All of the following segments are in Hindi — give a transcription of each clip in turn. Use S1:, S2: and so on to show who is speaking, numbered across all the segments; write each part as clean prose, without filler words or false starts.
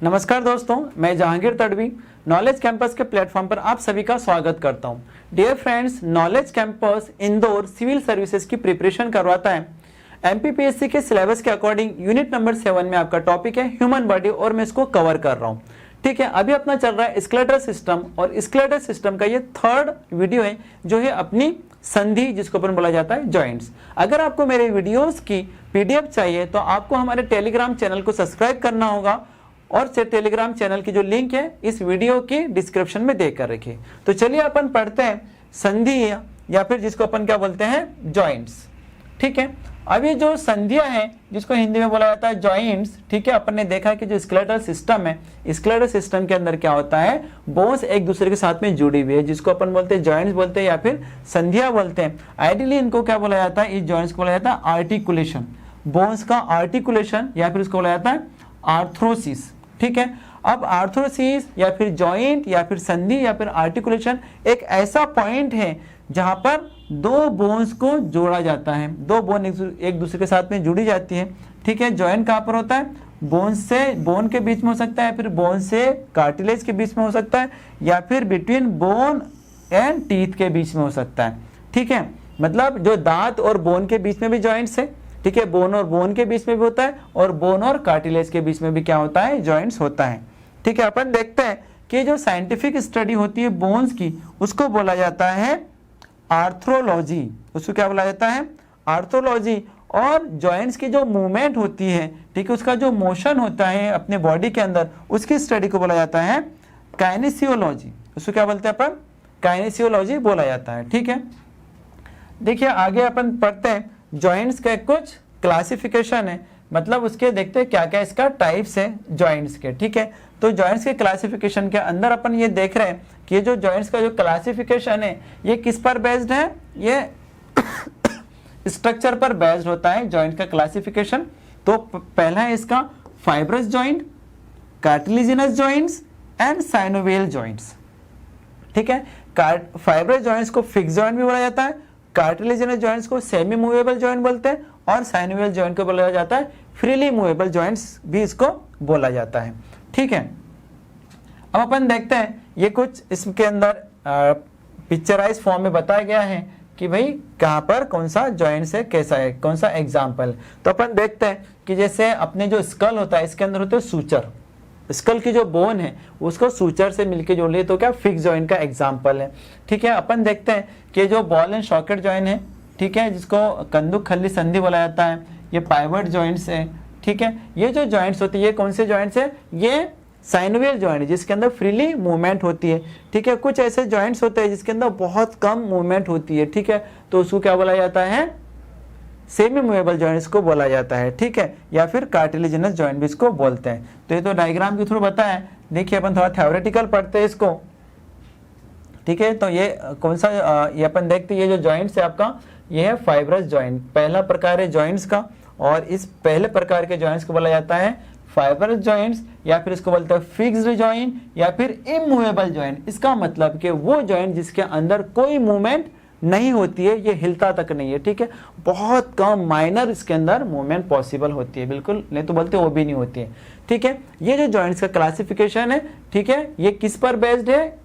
S1: नमस्कार दोस्तों, मैं जहांगीर तड़वी नॉलेज कैंपस के प्लेटफॉर्म पर आप सभी का स्वागत करता हूं। Dear friends, knowledge campus Indore civil services की प्रिपरेशन करवाता है। एमपीपीएससी के सिलेबस के अकॉर्डिंग यूनिट नंबर 7 में आपका टॉपिक है ह्यूमन बॉडी और मैं इसको कवर कर रहा हूं। ठीक है, अभी अपना चल रहा है स्केलेटल सिस्टम और स्केलेटल सिस्टम का ये थर्ड वीडियो है जो है अपनी संधि, जिसको अपन बोला जाता है जॉइंट्स। अगर आपको मेरे वीडियोस की पीडीएफ चाहिए तो आपको हमारे टेलीग्राम चैनल को सब्सक्राइब करना होगा और टेलीग्राम चैनल की जो लिंक है इस वीडियो की डिस्क्रिप्शन में देकर रखिए। तो चलिए अपन पढ़ते हैं संधि या फिर जिसको अपन क्या बोलते हैं जॉइंट्स। ठीक है, अब ये जो संधियां हैं जिसको हिंदी में बोला जाता है जॉइंट्स। ठीक है, अपन ने देखा कि जो स्केलेटल सिस्टम है, स्केलेटल सिस्टम के अंदर क्या होता है, बोन्स एक दूसरे के साथ में जुड़ी हुई है जिसको अपन बोलते हैं जॉइंट्स बोलते हैं या फिर संधियां बोलते हैं। आइडियली इनको क्या बोला जाता है, इस जॉइंट्स को बोला जाता है आर्टिकुलेशन, बोन्स का आर्टिकुलेशन या फिर उसको बोला जाता है आर्थ्रोसिस। ठीक है, अब आर्थ्रोसिस या फिर जॉइंट या फिर संधि या फिर आर्टिकुलेशन एक ऐसा पॉइंट है जहां पर दो बोन्स को जोड़ा जाता है, दो बोन एक दूसरे के साथ में जुड़ी जाती है। ठीक है, जॉइंट कहां पर होता है, बोन से बोन के बीच में हो सकता है, फिर बोन से कार्टिलेज के बीच में हो सकता है या फिर बिटवीन बोन एंड टीथ के बीच में हो सकता है। ठीक है, मतलब जो दांत और बोन के बीच में भी जॉइंट्स है। ठीक है, बोन और बोन के बीच में भी होता है और बोन और कार्टिलेज के बीच में भी क्या होता है, जॉइंट्स होता है। ठीक है, अपन देखते हैं कि जो साइंटिफिक स्टडी होती है बोन्स की उसको बोला जाता है आर्थ्रोलॉजी। उसको क्या बोला जाता है, आर्थ्रोलॉजी। और जॉइंट्स की जो मूवमेंट होती है, ठीक है, उसका जो मोशन होता है अपने बॉडी के अंदर, उसकी स्टडी को बोला जाता है काइनेसियोलॉजी। उसको क्या बोलते हैं अपन, काइनेसियोलॉजी बोला जाता है। ठीक है, देखिए आगे अपन पढ़ते हैं जॉइंट्स के कुछ क्लासिफिकेशन है, मतलब उसके देखते हैं क्या क्या इसका टाइप्स है जॉइंट्स के। ठीक है, तो जॉइंट्स के क्लासिफिकेशन के अंदर अपन ये देख रहे हैं कि ये जो जॉइंट्स का जो क्लासिफिकेशन है ये किस पर बेस्ड है, ये स्ट्रक्चर पर बेस्ड होता है जॉइंट का क्लासिफिकेशन। तो पहला है इसका fibrous joint, cartilaginous joints and synovial joints. ठीक है, फाइब्रस जॉइंट्स को फिक्स जॉइंट भी बोला जाता है, कार्टिलेजिनस जॉइंट्स को सेमी मूवेबल जॉइंट बोलते हैं और साइनोवियल जॉइंट को बोला जाता है फ्रीली मूवेबल जॉइंट्स भी इसको बोला जाता है। ठीक है, अब अपन देखते हैं ये कुछ इसके अंदर पिक्चराइज फॉर्म में बताया गया है कि भाई कहाँ पर कौन सा जॉइंट है, कैसा है, कौन सा एग्जाम्पल। तो अपन देखते हैं कि जैसे अपने जो स्कल होता है इसके अंदर होते हैं सूचर, स्कल की जो बोन है उसको सूचर से मिलके जोड़ लिए तो क्या फिक्स जॉइंट का एग्जांपल है। ठीक है, अपन देखते हैं कि जो बॉल एंड सॉकेट जॉइंट है, ठीक है, जिसको कंदुक खल्ली संधि बोला जाता है, ये पाइवट जॉइंट्स है। ठीक है, ये जो जॉइंट्स होती है ये कौन से जॉइंट्स है, ये साइनोवियल जॉइंट है जिसके अंदर फ्रीली मूवमेंट होती है। ठीक है, कुछ ऐसे जॉइंट्स होते हैं जिसके अंदर बहुत कम मूवमेंट होती है। ठीक है, तो उसको क्या बोला जाता है, सेमी मूवेबल जॉइंट्स को बोला जाता है। ठीक है, या फिर कार्टिलेजिनस जॉइंट भी इसको बोलते हैं। तो ये तो डायग्राम के थ्रू बताया, देखिए अपन थोड़ा थ्योरेटिकल पढ़ते हैं इसको। ठीक है, तो ये कौन सा ये अपन देखते हैं, ये जो जॉइंट्स है आपका ये है फाइब्रस जॉइंट, पहला प्रकार है जॉइंट्स का और इस पहले प्रकार के जॉइंट्स को बोला जाता है फाइब्रस जॉइंट्स या फिर इसको बोलते हैं फिक्स्ड जॉइंट या फिर इमूवेबल जॉइंट। इसका मतलब कि वो जॉइंट जिसके अंदर कोई मूवमेंट नहीं होती है, ये हिलता तक नहीं है। ठीक है, बहुत कम माइनर इसके अंदर मूवमेंट पॉसिबल होती है, बिल्कुल नहीं तो बोलते वो भी नहीं होती है। ठीक है, ये जो जॉइंट्स का क्लासिफिकेशन है, ठीक है, ये किस पर बेस्ड है,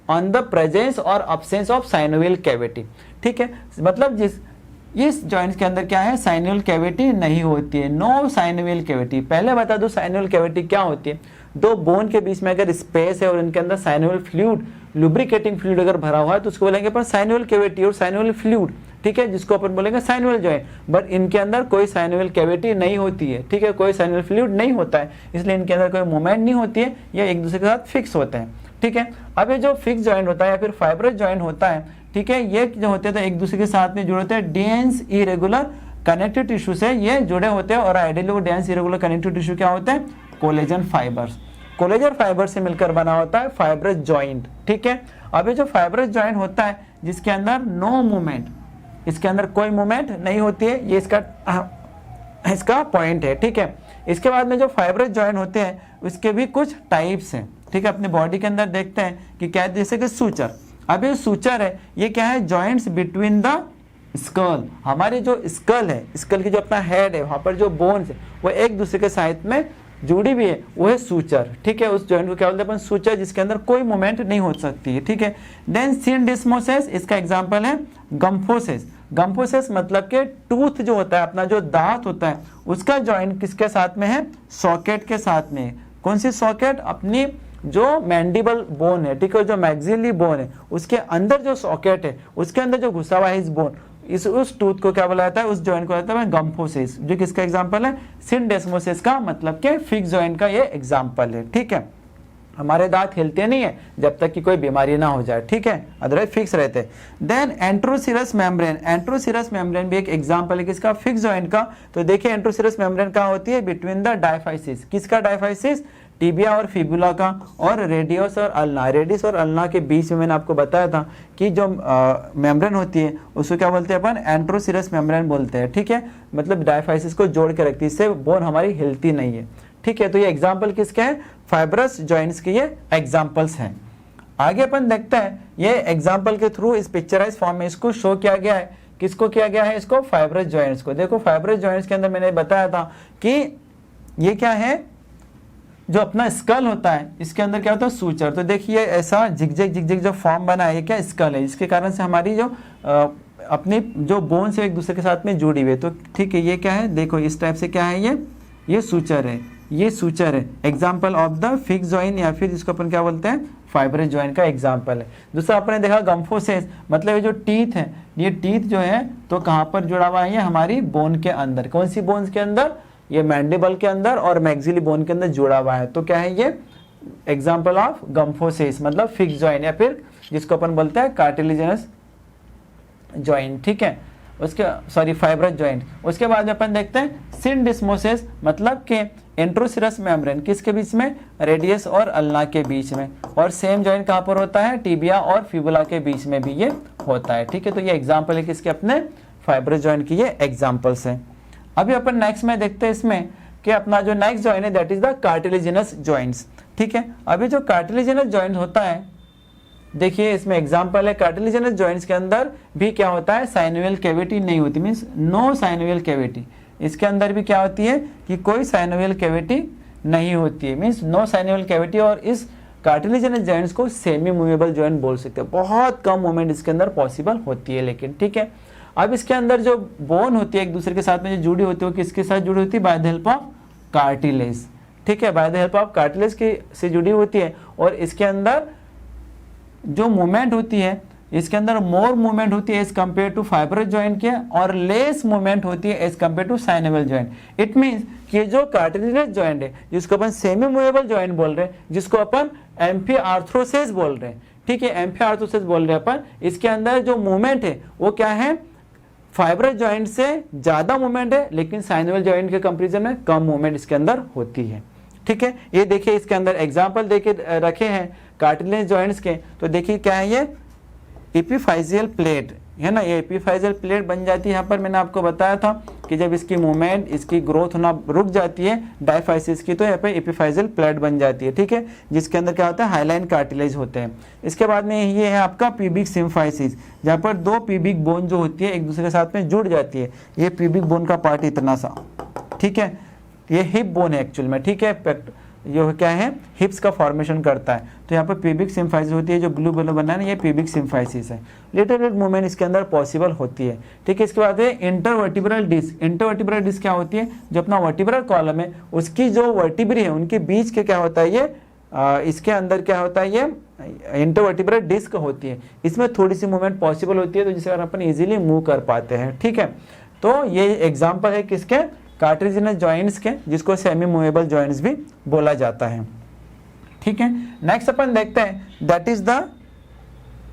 S1: ऑन द प्रेजेंस और अब्सेंस ऑफ साइनोवियल कैविटी। ठीक है, मतलब इस जॉइंट्स के अंदर क्या है, साइनोवियल कैविटी नहीं होती है, नो साइनोवियल कैविटी। पहले बता दो साइनोवियल कैविटी क्या होती है, दो बोन के बीच में अगर स्पेस है और इनके अंदर साइनोवियल फ्लूइड, लुब्रिकेटिंग फ्लूइड अगर भरा हुआ है तो उसको बोलेंगे अपन साइनोवियल कैविटी और साइनोवियल फ्लूइड। ठीक है, जिसको अपन बोलेंगे साइनोवियल जॉइंट, बट इनके अंदर कोई साइनोवियल कैविटी नहीं होती है। ठीक है, कोई साइनोवियल फ्लूइड नहीं होता है, इसलिए इनके अंदर कोई मूवमेंट नहीं होती है, ये एक दूसरे के साथ फिक्स होते हैं। ठीक है, अब ये जो फिक्स जॉइंट होता है या फिर फाइब्रस जॉइंट होता है, ठीक है, ये जो होते हैं तो एक दूसरे के साथ में जुड़े होते हैं डेंस इरेगुलर कनेक्टिव टिश्यू से ये जुड़े होते हैं और आइडियली वो डेंस इरेगुलर कनेक्टिव टिश्यू क्या होते हैं, कोलेजन फाइबर्स। कोलेजन फाइबर से मिलकर बना होता है फाइब्रस जॉइंट। ठीक है, अब ये जो फाइब्रस जॉइंट होता है जिसके अंदर नो मूवमेंट, इसके अंदर कोई मूवमेंट नहीं होती है, ये इसका पॉइंट है। ठीक है, इसके बाद में जो फाइब्रस जॉइंट होते हैं उसके भी कुछ टाइप्स हैं। ठीक है, अपने बॉडी के अंदर देखते हैं कि क्या, जैसे कि सूचर। अब ये सूचर है, ये क्या है, जॉइंट्स बिटवीन द स्कल। हमारी जो स्कल है, स्कल की जो अपना हेड है वहां पर जो बोन्स है वो एक दूसरे के साथ में जुड़ी भी है वो है सूचर, ठीक है। उस जॉइंट को क्या बोलते हैं अपन, सूचर, जिसके अंदर कोई मूवमेंट नहीं हो सकती है, ठीक है। देन सिंडेस्मोसिस, इसका एग्जांपल है गम्फोसिस। गम्फोसिस मतलब के टूथ जो होता है अपना, जो दांत होता है, उसका जॉइंट किसके साथ में है, सॉकेट के साथ में है। कौन सी सॉकेट, अपनी जो मैंडिबल बोन है, ठीक है, जो मैक्सिलरी बोन है उसके अंदर जो सॉकेट है उसके अंदर जो घुसा हुआ है इस बोन, उस टूथ को क्या बोला जाता है, उस जॉइंट को कहता है गम्फोसिस, जो किसका एग्जांपल है, सिंडेस्मोसिस का मतलब के फिक्स जॉइंट का ये एग्जांपल है, ठीक है। हमारे दांत हिलते नहीं है जब तक कि कोई बीमारी ना हो जाए, ठीक है, अदरवाइज फिक्स रहते हैं। देन एंट्रोसिरस मेम्ब्रेन, एंट्रोसिरस मेम्ब्रेन भी एक एग्जांपल है किसका, फिक्स जॉइंट का। तो देखिए एंट्रोसिरस मेम्ब्रेन कहाँ होती है, बिटवीन द डायफाइसिस, किसका डायफाइसिस, टिबिया और फिबुला का, और रेडियस और अल्ना, रेडियस और अल्ना के बीच में मैंने आपको बताया था कि जो मेम्ब्रेन होती है उसको क्या बोलते हैं अपन, एंट्रोसिरस मेम्ब्रेन बोलते हैं, ठीक है, मतलब डायफाइसिस को जोड़ के रखती है, इससे बोन हमारी हिलती नहीं है, ठीक है। तो ये एग्जाम्पल किसके हैं, फाइब्रस जॉइंट्स के ये एग्जाम्पल्स हैं। आगे अपन देखते हैं, ये एग्जाम्पल के थ्रू इस पिक्चराइज फॉर्म में इसको शो किया गया है, किसको किया गया है, इसको फाइब्रस जॉइंट्स को। देखो फाइब्रस जॉइंट्स के अंदर मैंने बताया था कि ये क्या है, जो अपना स्कल होता है इसके अंदर क्या होता है, सूचर। तो देखिए ऐसा झिकझिक जो फॉर्म बना है, ये क्या स्कल है, जिसके कारण से हमारी जो अपनी जो बोन से एक दूसरे के साथ में जुड़ी हुई है। तो ठीक है, ये क्या है, देखो इस टाइप से क्या है, ये सूचर है, ये सूचर है, example of the fix joint, या फिर जिसको अपन क्या बोलते हैं, फाइब्रस जॉइंट का एग्जाम्पल है। दूसरा आपने देखा गम्फोसिस, मतलब ये जो टीथ है, ये टीथ जो है तो कहाँ पर जुड़ा हुआ है, ये हमारी बोन के अंदर। कौन सी बोन्स के अंदर, ये मैंडिबल के अंदर और मैक्सिलरी बोन के अंदर जुड़ा हुआ है। तो क्या है ये एग्जाम्पल ऑफ गम्फोसिस, मतलब फिक्स जॉइंट, या फिर जिसको अपन बोलते हैं कार्टिलेजिनस जॉइंट, ठीक है, उसके सॉरी फाइब्रस जॉइंट। उसके बाद अपन देखते हैं सिंडेस्मोसिस, मतलब के एंट्रोसिरस मेम्ब्रेन किसके बीच में, रेडियस और अल्ना के बीच में, और सेम जॉइंट कहाँ पर होता है, टिबिया और फिबुला के बीच में भी ये होता है, ठीक है। तो ये एग्जाम्पल है किसके, अपने फाइब्रस जॉइंट की ये एग्जाम्पल्स हैं। अभी अपन नेक्स्ट में देखते हैं इसमें कि अपना जो नेक्स्ट जॉइंट है that is the cartilaginous joints, ठीक है। अभी जो कार्टिलेजिनस जॉइंट होता है, देखिए इसमें एग्जांपल है, कार्टिलेजिनस जॉइंट्स के अंदर भी क्या होता है, साइनोवियल कैविटी नहीं होती, मींस नो साइनोवियल कैविटी। इसके अंदर भी क्या होती है कि कोई साइनोवियल कैविटी नहीं होती है, मींस नो साइनोवियल कैविटी। और इस कार्टिलेजिनस जॉइंट्स को सेमी मूवेबल जॉइंट बोल सकते हैं, बहुत कम मूवमेंट इसके अंदर पॉसिबल होती है, लेकिन ठीक है। अब इसके अंदर जो बोन होती है एक दूसरे के साथ में जो जुड़ी होती है, वो किसके साथ जुड़ी होती है, by the help of cartilage, ठीक है, by the help of cartilage की से जुड़ी होती है। और इसके अंदर जो मूवमेंट होती है, इसके अंदर मोर मूवमेंट होती है as compared to fibrous joint के, और लेस मूवमेंट होती है as compared to synovial joint. It means कि जो कार्टिलेजिनस जॉइंट है, जिसको अपन सेमी मूवेबल जॉइंट बोल रहे हैं, जिसको अपन एम्फीआर्थ्रोसिस बोल रहे हैं, ठीक है, एम्फीआर्थ्रोसिस बोल रहे हैं अपन, इसके अंदर जो मूवमेंट है वो क्या है, फाइब्रस जॉइंट से ज्यादा मूवमेंट है, लेकिन साइनोवियल जॉइंट के कंपैरिजन में कम मूवमेंट इसके अंदर होती है, ठीक है। ये देखिए इसके अंदर एग्जांपल देके रखे हैं कार्टिलेज जॉइंट्स के। तो देखिए क्या है, ये एपिफाइजियल प्लेट है ना, ये एपिफाइजियल प्लेट बन जाती है। यहाँ पर मैंने आपको बताया था कि जब इसकी मूवमेंट, इसकी ग्रोथ होना रुक जाती है डायफाइसिस की, तो यहाँ पे एपिफाइजियल प्लेट बन जाती है, ठीक है, जिसके अंदर क्या होता है, हाइलाइन कार्टिलेज होते हैं। इसके बाद में ये है आपका प्यूबिक सिम्फाइसिस, जहाँ पर दो प्यूबिक बोन जो होती है एक दूसरे के साथ में जुड़ जाती है। ये प्यूबिक बोन का पार्ट इतना सा, ठीक है, ये हिप बोन है एक्चुअल में, ठीक है, जो क्या है हिप्स का फॉर्मेशन करता है। तो यहाँ पर प्यूबिक सिम्फाइसिस होती है, जो ब्लू ब्लू बना है ना, ये प्यूबिक सिम्फाइसिस है। लिटिल बिट मूवमेंट इसके अंदर पॉसिबल होती है, ठीक है। इसके बाद है इंटरवर्टिब्रल डिस्क। इंटरवर्टिब्रल डिस्क क्या होती है, जो अपना वर्टिब्रल कॉलम है उसकी जो वर्टिब्री है उनके बीच के क्या होता है, ये इसके अंदर क्या होता है, ये इंटरवर्टिब्रल डिस्क होती है। इसमें थोड़ी सी मूवमेंट पॉसिबल होती है, तो जिससे अपन इजीली मूव कर पाते हैं, ठीक है। तो ये एग्जाम्पल है किसके, कार्टिलेजिनस जॉइंट्स के, जिसको सेमी मूवेबल जॉइंट्स भी बोला जाता है, ठीक है। नेक्स्ट अपन देखते हैं that is the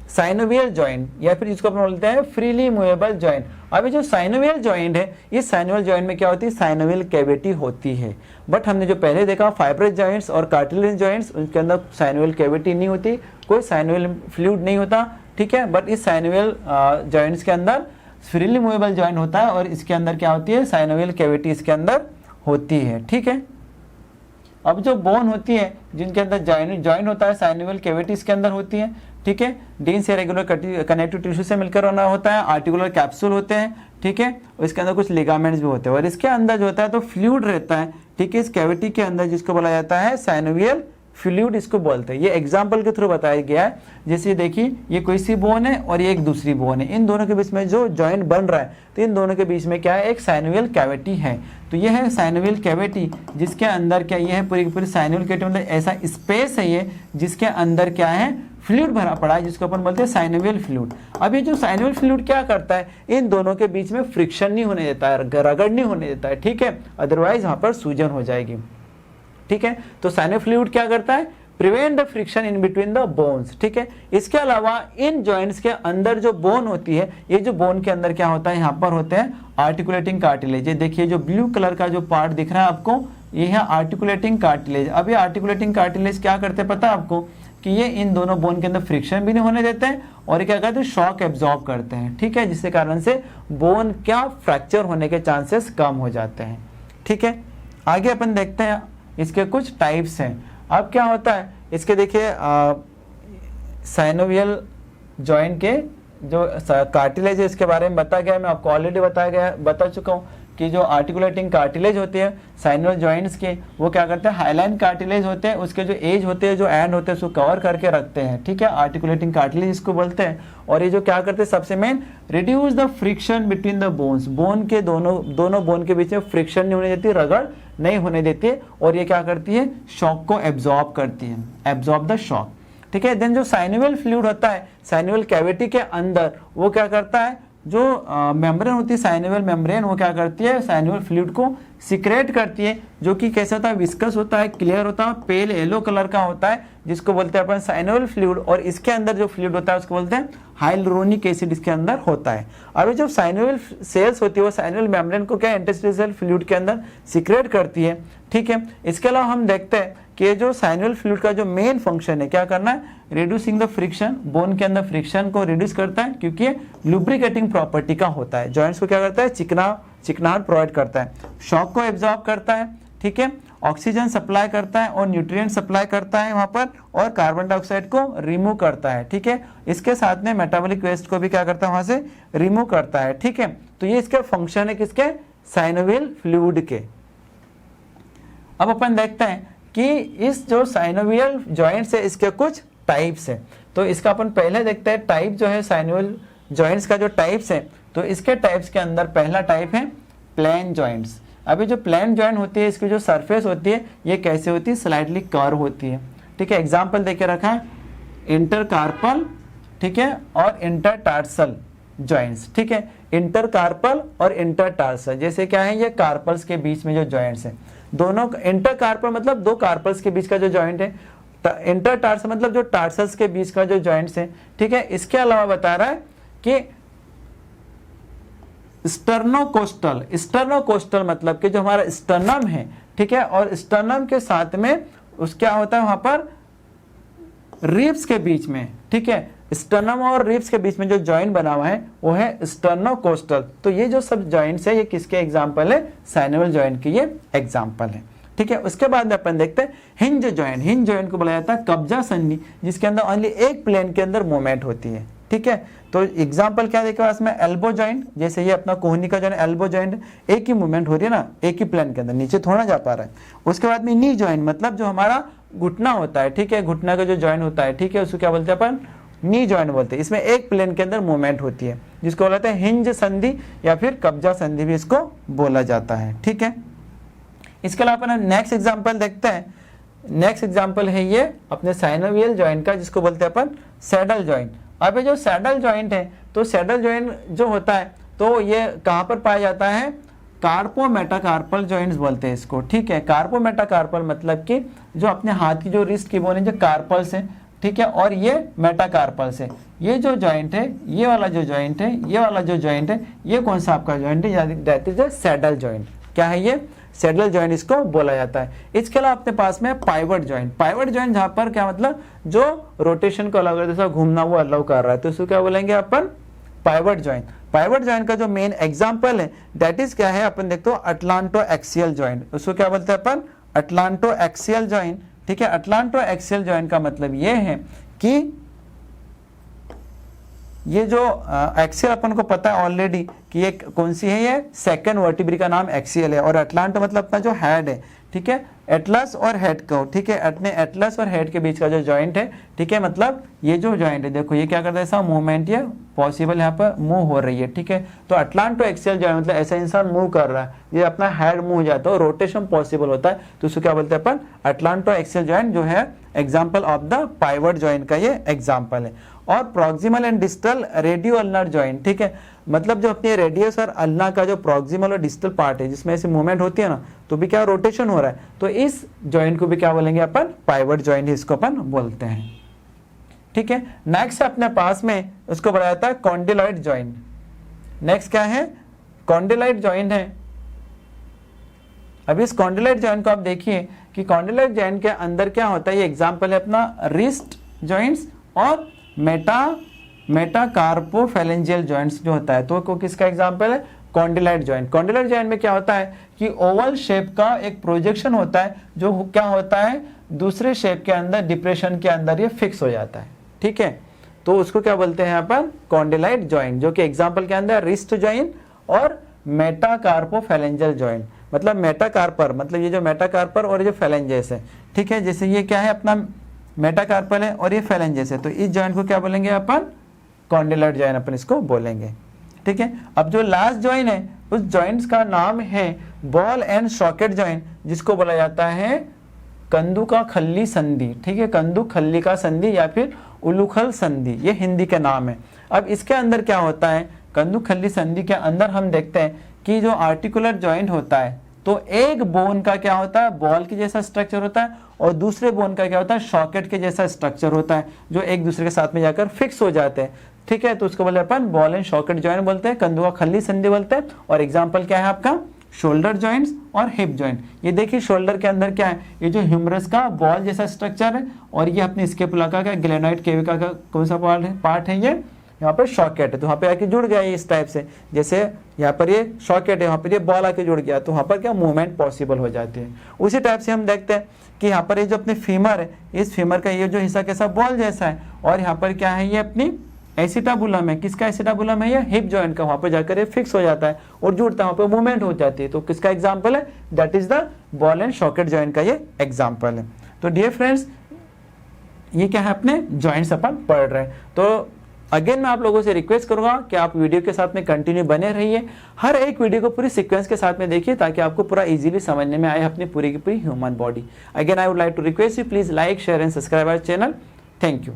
S1: synovial joint, या फिर जिसको अपन बोलते हैं फ्रीली मूवेबल जॉइंट। अभी जो साइनोवियल जॉइंट है, इस साइनोवियल जॉइंट में क्या होती है, साइनोवियल कैविटी होती है। बट हमने जो पहले देखा फाइब्रस जॉइंट्स और कार्टिलेजिनस जॉइंट्स, उनके अंदर साइनोवियल कैविटी नहीं होती, कोई साइनोवियल फ्लूइड नहीं होता, ठीक है। बट इस साइनोवियल जॉइंट्स के अंदर फ्रीली मूवेबल जॉइंट होता है, और इसके अंदर क्या होती है, साइनोवियल कैविटी इसके अंदर होती है, ठीक है। अब जो बोन होती है जिनके अंदर जॉइंट होता है, साइनोवियल कैविटी इसके अंदर होती है, ठीक है। डेंस या रेगुलर कनेक्टिव टिश्यू से मिलकर बना होता है, आर्टिकुलर कैप्सूल होते हैं, ठीक है, और इसके अंदर कुछ लिगामेंट्स भी होते हैं, और इसके अंदर जो होता है तो फ्लूइड रहता है, ठीक है, इस कैविटी के अंदर, जिसको बोला जाता है साइनोवियल फ्लूइड, इसको बोलते हैं। ये एग्जाम्पल के थ्रू बताया गया है। जैसे देखिए ये कोई सी बोन है और ये एक दूसरी बोन है, इन दोनों के बीच में जो जॉइंट बन रहा है, तो इन दोनों के बीच में क्या है, एक साइनोवियल कैविटी है। तो ये है साइनोवियल कैविटी, जिसके अंदर क्या, ये है पूरी की पूरी साइनोवियल कैविटी, मतलब ऐसा स्पेस है ये जिसके अंदर क्या है, फ्लूइड भरा पड़ा है, जिसको अपन बोलते हैं साइनोवियल फ्लूइड। अब ये जो साइनोवियल फ्लूइड क्या करता है, इन दोनों के बीच में फ्रिक्शन नहीं होने देता है, रगड़ नहीं होने देता है, ठीक है, अदरवाइज वहां पर सूजन हो जाएगी, ठीक है। तो साइनोवियल फ्लूइड क्या करता है, prevent the friction in between the bones, ठीक है। इसके अलावा इन जॉइंट्स के अंदर जो बोन होती है, ये जो बोन के अंदर क्या होता है, यहाँ पर होते हैं आर्टिकुलेटिंग कार्टिलेज। ये देखिए जो ब्लू कलर का जो पार्ट दिख रहा है आपको, ये है आर्टिकुलेटिंग कार्टिलेज। अब ये आर्टिकुलेटिंग कार्टिलेज क्या करते हैं पता है आपको, कि ये इन दोनों बोन के अंदर फ्रिक्शन भी नहीं होने देते हैं, और ये क्या करते हैं, शॉक एब्जॉर्ब करते हैं, ठीक है, जिसके कारण से बोन क्या फ्रैक्चर होने के चांसेस कम हो जाते हैं, ठीक है। आगे अपन देखते हैं इसके कुछ टाइप्स हैं। अब क्या होता है इसके, देखिए साइनोवियल जॉइंट के जो कार्टिलेज है इसके बारे में बताया गया है, मैं आपको ऑलरेडी बता चुका हूँ कि जो आर्टिकुलेटिंग कार्टिलेज होती है साइनोवियल जॉइंट्स के, वो क्या करते हैं, हाईलाइन कार्टिलेज होते हैं, उसके जो एज होते हैं, जो एंड होते हैं, उसको कवर करके रखते हैं, ठीक है, आर्टिकुलेटिंग कार्टिलेज इसको बोलते हैं। और ये जो क्या करते हैं, सबसे main reduce the friction between the bones, bone के दोनों बोन के बीच में फ्रिक्शन नहीं होने देती, रगड़ नहीं होने देती है, और ये क्या करती है, शॉक को एब्जॉर्ब करती है, एब्जॉर्ब द शॉक, ठीक है। देन जो साइनोवियल फ्लूइड होता है साइनोवियल कैविटी के अंदर, वो क्या करता है, जो मेम्ब्रेन होती है साइनोवियल मेम्ब्रेन, वो क्या करती है, साइनोवियल फ्लूइड को सिक्रेट करती है, जो कि कैसा होता है, विस्कस होता है, क्लियर होता है, पेल येलो कलर का होता है, जिसको बोलते हैं अपन साइनोवियल फ्लूइड। और इसके अंदर जो फ्लूइड होता है उसको बोलते हैं हाइलुरोनिक एसिड, इसके अंदर होता है। अब जो साइनोवियल सेल्स होती है वो साइनोवियल मेम्ब्रेन को क्या, इंटरस्टिशियल फ्लूइड के अंदर सिक्रेट करती है, ठीक है। इसके अलावा हम देखते हैं कि ये जो साइनोवियल फ्लूइड का जो मेन फंक्शन है, क्या करना है, रिड्यूसिंग द फ्रिक्शन, बोन के अंदर फ्रिक्शन को रिड्यूस करता है, क्योंकि ये लुब्रिकेटिंग प्रॉपर्टी का होता है, जॉइंट्स को क्या करता है, चिकनाहट प्रोवाइड करता है, शॉक को एब्जॉर्ब करता है, ठीक है, ऑक्सीजन सप्लाई करता है और न्यूट्रिएंट सप्लाई करता है वहां पर, और कार्बन डाइऑक्साइड को रिमूव करता है, ठीक है। इसके साथ में मेटाबॉलिक वेस्ट को भी क्या करता है, वहां से रिमूव करता है, ठीक है। तो ये इसका फंक्शन है किसके, साइनोवियल फ्लूइड के। अब अपन देखते हैं कि इस जो साइनोवियल जॉइंट्स है इसके कुछ टाइप्स है। तो इसका अपन पहले देखते हैं टाइप जो है साइनोवियल जॉइंट्स का जो टाइप्स है। तो इसके टाइप्स के अंदर पहला टाइप है प्लेन जॉइंट्स। अभी जो प्लेन जॉइंट होती है, इसकी जो सरफेस होती है ये कैसे होती है, स्लाइटली कर्व होती है, ठीक है। एग्जाम्पल देके रखा है इंटरकार्पल, ठीक है, और इंटरटार्सल जॉइंट्स, ठीक है। इंटरकार्पल और इंटरटार्सल, जैसे क्या है, ये कार्पल्स के बीच में जो जॉइंट्स है, दोनों इंटरकार्पल मतलब दो कार्पल्स के बीच का जो जॉइंट है, इंटरटार्सल मतलब जो टार्सल्स के बीच का जो जॉइंट्स है, ठीक है। इसके अलावा बता रहा है कि स्टर्नोकोस्टल, स्टर्नोकोस्टल मतलब कि जो हमारा स्टर्नम है, ठीक है, और स्टर्नम के साथ में उस क्या होता है वहां पर रिब्स के बीच में, ठीक है, स्टर्नम और रिब्स के बीच में जो जॉइंट बना हुआ है वो है स्टर्नोकोस्टल। तो ये जो सब जॉइंट्स है ये किसके एग्जांपल है, साइनोवियल जॉइंट के ये एग्जांपल है, ठीक है। उसके बाद में अपन देखते हैं हिंज जॉइंट। हिंज जॉइंट को बोला जाता है कब्जा संधि, जिसके अंदर ओनली एक प्लेन के अंदर मूवमेंट होती है, ठीक है। तो एग्जांपल क्या देखा इसमें, एल्बो जॉइंट, जैसे ये अपना कोहनी का जो है एल्बो जॉइंट, एक ही मूवमेंट हो रही है ना, एक ही प्लेन के अंदर, नीचे थोड़ा जा पा रहा है। उसके बाद में नी जॉइंट मतलब जो हमारा घुटना होता है, ठीक है, घुटना का जो जॉइंट होता है, ठीक है, उसको क्या बोलते हैं अपन, नी जॉइंट बोलते हैं। इसमें एक प्लेन के अंदर मूवमेंट होती है, जिसको बोला जाता है हिंज संधि या फिर कब्जा संधि भी इसको बोला जाता है, ठीक है। इसके अलावा अपन नेक्स्ट एग्जांपल देखते हैं। नेक्स्ट एग्जांपल है ये अपने साइनोवियल जॉइंट का, जिसको बोलते हैं अपन सैडल जॉइंट। अब ये जो सैडल जॉइंट है, तो सैडल जॉइंट जो होता है तो ये कहाँ पर पाया जाता है, कार्पो मेटाकार्पल जॉइंट्स बोलते हैं इसको, ठीक है। कार्पो मेटाकार्पल मतलब कि जो अपने हाथ की जो रिस्ट की बोन है, जो कार्पल्स है, ठीक है, और ये मेटाकार्पल्स है। ये जो जॉइंट है, ये वाला जो जॉइंट है, ये वाला जो जॉइंट है, ये कौन सा आपका जॉइंट है, दैट इज सैडल जॉइंट। क्या है ये, सैडल जॉइंट इसको बोला जाता है। इसके अलावा अपने पास में पाइवट जॉइंट। पाइवट जॉइंट जहां पर क्या मतलब जो रोटेशन को अलग जैसा घूमना वो अलाउ कर रहा है, तो इसको क्या बोलेंगे अपन, पाइवट जॉइंट। पाइवट जॉइंट का जो मेन एग्जांपल है दैट इज क्या है, अपन देखते हो अटलांटो एक्सियल जॉइंट। उसको क्या बोलते हैं अपन, अटलांटो एक्सियल जॉइंट, ठीक है। अटलांटो एक्सियल जॉइंट का मतलब ये है कि ये जो एक्सियल अपन को पता है ऑलरेडी कि ये कौन सी है, ये सेकंड वर्टिब्री का नाम एक्सियल है, और अटलांटो मतलब अपना जो हेड है, ठीक है, एटलस और हेड को, ठीक है, अपने एटलस और हेड के बीच का जो जॉइंट है, ठीक है, मतलब ये जो जॉइंट है देखो ये क्या करता है, ऐसा मूवमेंट ये पॉसिबल यहाँ पर मूव हो रही है, ठीक है। तो अटलांटो एक्सियल जॉइंट मतलब ऐसा इंसान मूव कर रहा है, ये अपना हेड मूव हो जाता है और रोटेशन पॉसिबल होता है, तो उसको क्या बोलते हैं अपन, अटलांटो एक्सियल जॉइंट जो है example of the pivot joint का ये एग्जाम्पल है। और proximal and distal radio ulnar joint, ठीक है, मतलब जो अपने रेडियस और अल्ना का जो प्रॉक्सिमल और डिस्टल पार्ट है जिसमें ऐसे मूवमेंट होती है ना, तो भी क्या रोटेशन हो रहा है, तो इस जॉइंट को भी क्या बोलेंगे अपन, पाइवट जॉइंट इसको अपन बोलते हैं, ठीक है। नेक्स्ट अपने पास में उसको बढ़ाया था कॉन्डिलॉइड जॉइंट। नेक्स्ट क्या है, कॉन्डिलॉइड जॉइंट है। अब इस कॉन्डिलॉइड जॉइंट को आप देखिए कि कॉन्डिलॉइड जॉइंट के अंदर क्या होता है, ये एग्जांपल है अपना रिस्ट जॉइंट्स और मेटाकार्पोफैलेंजियल जॉइंट्स जो होता है, तो किसका एग्जांपल है, कॉन्डिलॉइड जॉइंट। कॉन्डिलॉइड जॉइंट में क्या होता है कि ओवल शेप का एक प्रोजेक्शन होता है जो क्या होता है दूसरे शेप के अंदर, डिप्रेशन के अंदर ये फिक्स हो जाता है, ठीक है, तो उसको क्या बोलते हैं यहाँ पर, कॉन्डिलॉइड जॉइंट, जो कि एग्जांपल के अंदर रिस्ट जॉइंट और मेटाकार्पोफैलेंजियल जॉइंट। मतलब मेटाकार्पर मतलब ये जो मेटाकार्पर और ये जो फैलेंजेस है, ठीक है, जैसे ये क्या है अपना मेटाकार्पल है और ये फैलेंजेस है, तो इस जॉइंट को क्या बोलेंगे अपन, कॉन्डिलॉइड जॉइंट अपन इसको बोलेंगे, ठीक है। अब जो लास्ट जॉइंट है उस जॉइंट्स का नाम है बॉल एंड सॉकेट जॉइंट, जिसको बोला जाता है कंदू का खल्ली संधि, ठीक है, कंदू खल्ली का संधि या फिर उलूखल संधि, ये हिंदी का नाम है। अब इसके अंदर क्या होता है, कंदू खल्ली संधि के अंदर हम देखते हैं कि जो आर्टिकुलर जॉइंट होता है, तो एक बोन का क्या होता है, बॉल के जैसा स्ट्रक्चर होता है और दूसरे बोन का क्या होता है, सॉकेट के जैसा स्ट्रक्चर होता है, जो एक दूसरे के साथ में जाकर फिक्स हो जाते हैं, ठीक है, तो उसको बोले अपन बॉल एंड सॉकेट जॉइंट बोलते हैं, कंदुआ खल्ली संधि बोलते हैं। और एग्जांपल क्या है आपका, शोल्डर जॉइंट्स और हिप जॉइंट। ये देखिए शोल्डर के अंदर क्या है, ये जो ह्यूमरस का बॉल जैसा स्ट्रक्चर है, और ये अपनी स्केपुला का ग्लेनोइड केविका का कौन सा पार्ट है, ये यहाँ पर सॉकेट है, तो वहाँ पे आके जुड़ गया ये इस टाइप से, जैसे यहाँ पर ये सॉकेट है, वहाँ पर ये बॉल आके जुड़ गया, तो वहाँ पर क्या मूवमेंट पॉसिबल हो जाती है। उसी टाइप से हम देखते हैं कि यहाँ पर ये जो अपनी फीमर है, इस फीमर का ये जो हिस्सा कैसा बॉल जैसा है, और यहाँ पर क्या है, ये अपनी एसिटाबुलम है, किसका एसिटाबुलम है, ये हिप जॉइंट का, वहाँ पर जाकर ये फिक्स हो जाता है और जुड़ता है, वहाँ पर मूवमेंट हो जाती है, तो किसका एग्जाम्पल है, that is the ball and socket joint का ये एग्जाम्पल है। तो डियर फ्रेंड्स, ये क्या है, अपने जॉइंट्स अपन पढ़ रहे हैं। तो अगेन मैं आप लोगों से रिक्वेस्ट करूंगा कि आप वीडियो के साथ में कंटिन्यू बने रहिए, हर एक वीडियो को पूरी सीक्वेंस के साथ में देखिए, ताकि आपको पूरा इजीली समझने में आए अपनी पूरी की पूरी human body. Again I would like to request you, please like, share and subscribe our channel. Thank you.